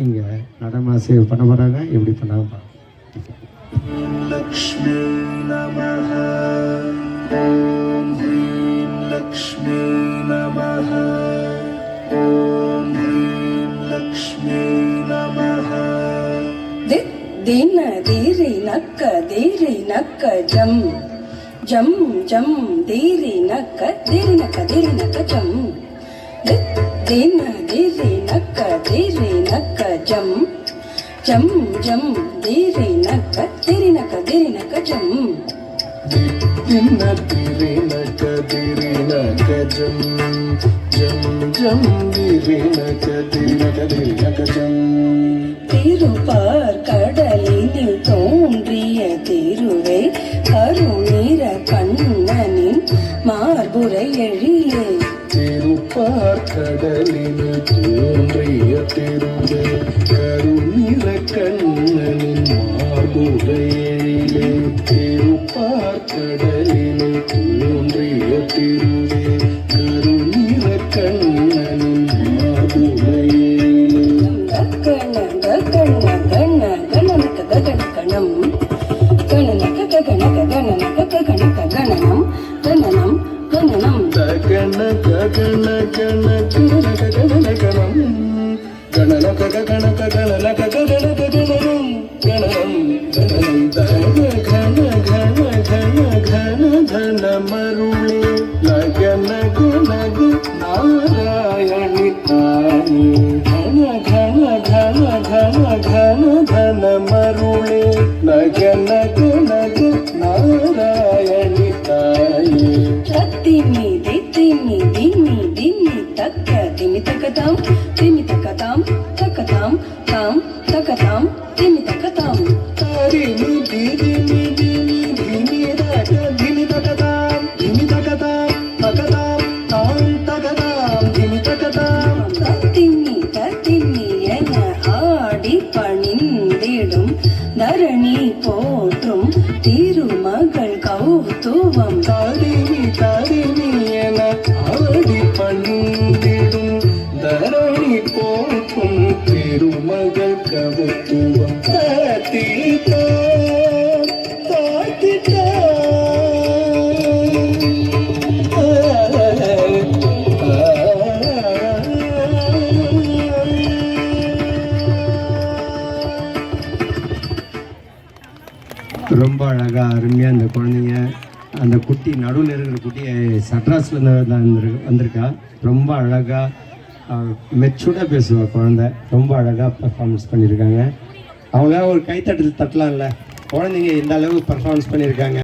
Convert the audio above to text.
இங்கே நடமாசை பண்ண போகிறாங்க. எப்படி பண்ணாங்க லக்ஷ்மி நமஹ ஓம் ஹ்ரீம் லக்ஷ்மி நமஹ ஓம் ஹ்ரீம் லக்ஷ்மி நமஹ தின தீரி நக்க ஜம் ஜம் ஜம் தீரி நக்க ஜம் தின தீரி நக்க ஜம் ஜம் ஜம் தீரி நக்க ஜம் தின தீரி நக்க ஜம் ஜம் ஜம் தீரி நக்க ஜம் திருப்பார் கடலினில் தோன்றிய திருவே கருநீர கண்ணனின் மார்புரை எழிலே திருப்பார் கடலினில் தோன்றிய திருவே கருநீர கண்ணனின் மார்புரை எழிலே திருப்பார் கடலினில் தோன்றிய திருவே கருநீர கண்ணனின் மார்புரை மருளே லகன குணகு நாராயணி தானி घन मरुळे लगन गुणगु नारायणि ताये तिमि तक्क तिमि तकतां तकतां तां तकतां तिमि तकतां तारिमि दिमि धिमि रक धिमि तकतां तकतां तां तकतां धिमि तकतां तिमि என ஆடி பணிந்திடும் தரணி போற்றும் திருமகள் கௌதுவம் தாரிமி என ஆடி பணிந்திடும் தரணி போற்றும் திருமகள் கௌதுவம் தாத்திட்டா ரொம்ப அழகாக அருமையாக அந்த குழந்தைங்க, அந்த குட்டி நடுவில் இருக்கிற குட்டி சட்ராஸ்லேருந்து தான் வந்திருக்கா. ரொம்ப அழகாக மெச்சூர்டாக பேசுவா குழந்தை. ரொம்ப அழகாக பர்ஃபார்மன்ஸ் பண்ணியிருக்காங்க. அவங்க ஒரு கைத்தட்டல் தட்டலாம்ல, குழந்தைங்க இந்த அளவுக்கு பர்ஃபார்மன்ஸ் பண்ணியிருக்காங்க.